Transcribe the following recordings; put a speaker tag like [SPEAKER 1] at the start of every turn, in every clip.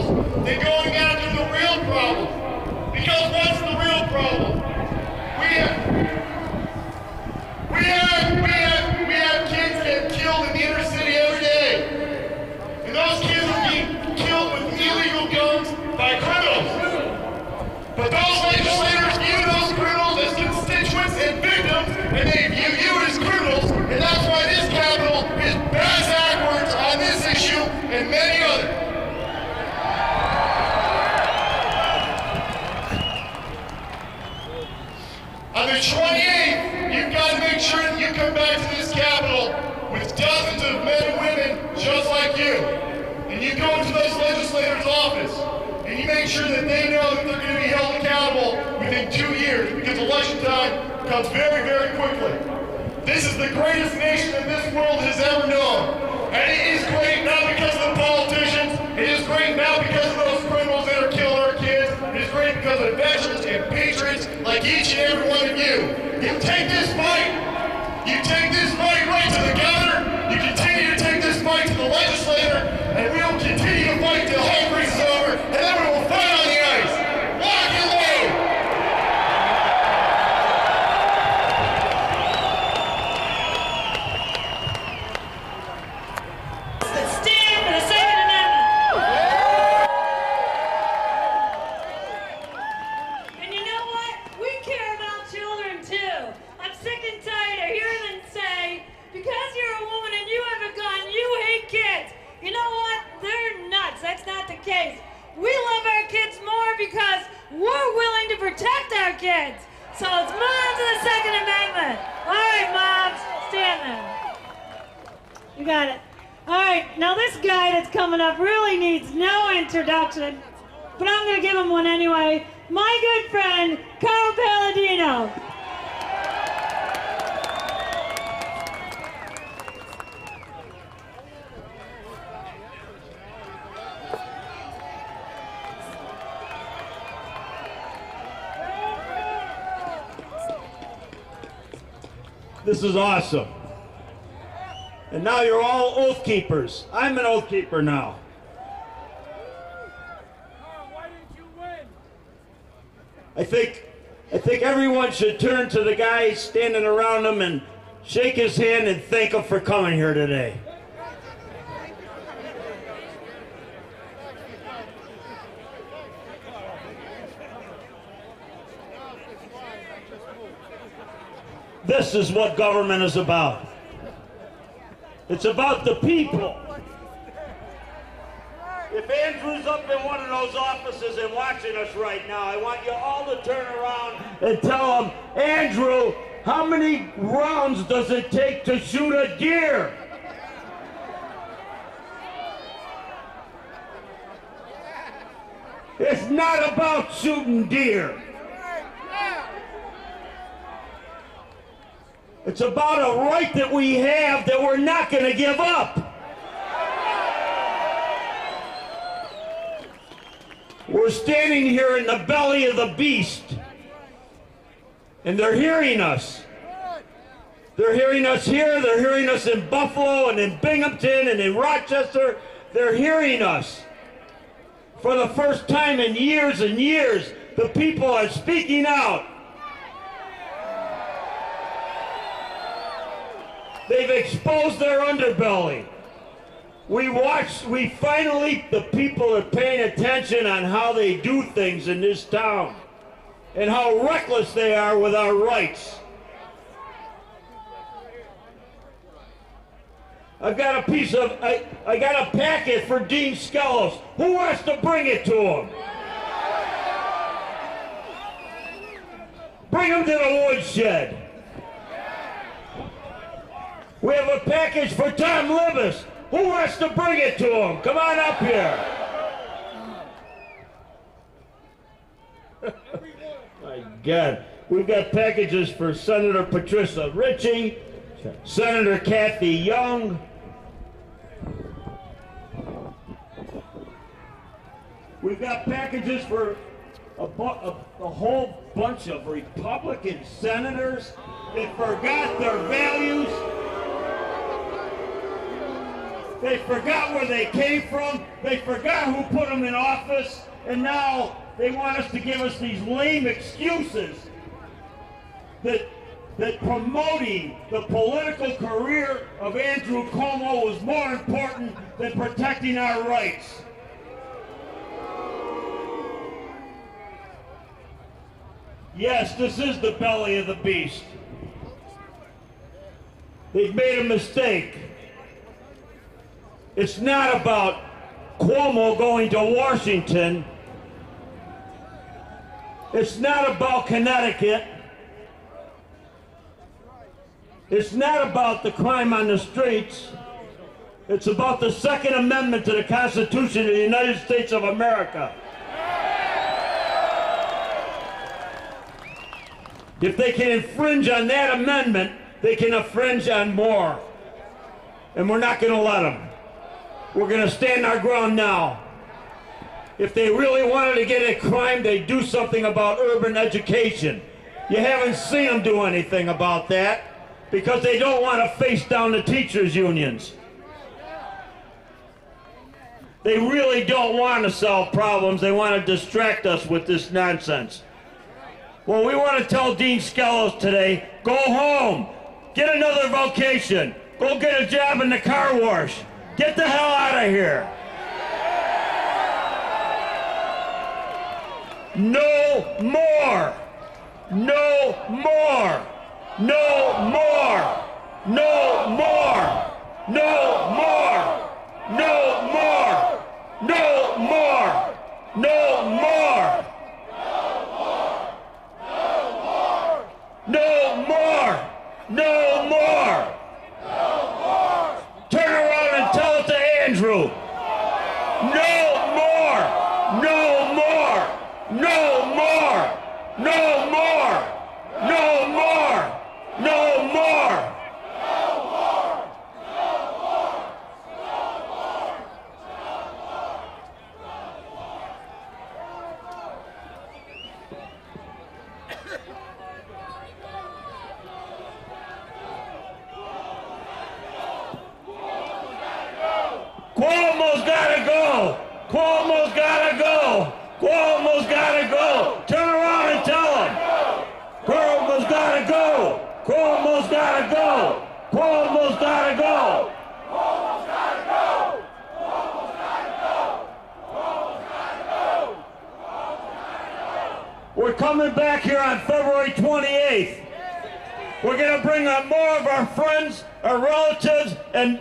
[SPEAKER 1] criminals than going after the real problem. Because what's the real problem? We have kids getting killed in the inner city every day. And those kids are being killed with illegal guns by criminals. But those legislators view those criminals as constituents and victims, and they view you as criminals, and that's why this Capitol is backwards on this issue and many others. On the 28th, you've got to make sure that you come back to this Capitol with dozens of men and women just like you. And you go into those legislators' office, and you make sure that they know that they're going to be held accountable within 2 years, because election time comes very, very quickly. This is the greatest nation that this world has ever known. And it is great not because of the politicians, it is great not because of those criminals that are killing our kids, it is great because of veterans and patriots like each and every one of you. You take this fight right to the governor, you continue to take this fight to the legislator, and we will continue to fight till hell freezes over, and then we will fight on the ice. Lock and load!
[SPEAKER 2] Stand for the Second Amendment! And you know what? We care about children too. I'm sick and tired of hearing them say, because you're a woman and you have a gun, you hate kids. You know what? They're nuts. That's not the case. We love our kids more because we're willing to protect our kids. So let's move on to the Second Amendment. All right, moms, stand there. You got it. All right, now this guy that's coming up really needs no introduction, but I'm going to give him one anyway. My good friend, Carl Palladino.
[SPEAKER 3] This is awesome. And now you're all oath keepers. I'm an oath keeper now.
[SPEAKER 4] Why didn't you win?
[SPEAKER 3] I think everyone should turn to the guy standing around him and shake his hand and thank him for coming here today. This is what government is about. It's about the people. If Andrew's up in one of those offices and watching us right now, I want you all to turn around and tell him, Andrew, how many rounds does it take to shoot a deer? It's not about shooting deer. It's about a right that we have that we're not going to give up. We're standing here in the belly of the beast, and they're hearing us. They're hearing us here, they're hearing us in Buffalo and in Binghamton and in Rochester. They're hearing us. For the first time in years and years, the people are speaking out. They've exposed their underbelly. The people are paying attention on how they do things in this town and how reckless they are with our rights. I got a packet for Dean Skelos. Who has to bring it to him? Bring him to the woodshed. We have a package for Tom Libas. Who has to bring it to him? Come on up here. My God. We've got packages for Senator Patricia Ritchie, Senator Kathy Young. We've got packages for a whole bunch of Republican senators that forgot their values. They forgot where they came from. They forgot who put them in office. And now they want us to give us these lame excuses that promoting the political career of Andrew Cuomo was more important than protecting our rights. Yes, this is the belly of the beast. They've made a mistake. It's not about Cuomo going to Washington. It's not about Connecticut. It's not about the crime on the streets. It's about the Second Amendment to the Constitution of the United States of America. If they can infringe on that amendment, they can infringe on more. And we're not going to let them. We're going to stand our ground now. If they really wanted to get at crime, they'd do something about urban education. You haven't seen them do anything about that because they don't want to face down the teachers' unions. They really don't want to solve problems. They want to distract us with this nonsense. Well, we want to tell Dean Skelos today, go home, get another vocation, go get a job in the car wash. Get the hell out of here. No more. No more. No more. No more. No more. No more. No more. No more. No more. No more. Turn around and tell it to Andrew. No more. No more. No more. No more. No more. No more. Cuomo's gotta go! Cuomo's gotta go! Cuomo's gotta go! Turn around and tell him! Cuomo's gotta go! Cuomo's gotta go! Cuomo's gotta go! Cuomo's gotta go! Cuomo's gotta go! Cuomo's gotta go! We're coming back here on February 28th. We're gonna bring up more of our friends, our relatives, and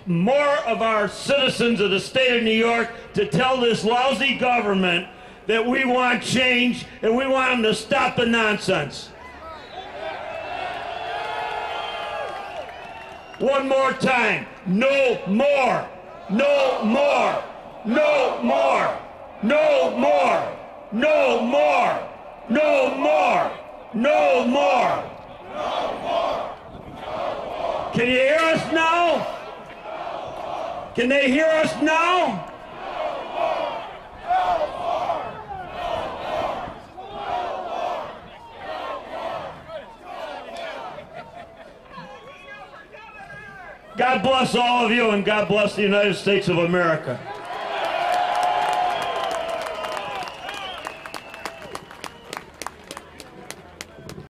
[SPEAKER 3] more of our citizens of the state of New York to tell this lousy government that we want change and we want them to stop the nonsense. One more time. No more. No more. No more. No more. No more. No more. No more. Can you hear us now? Can they hear us now? God bless all of you and God bless the United States of America.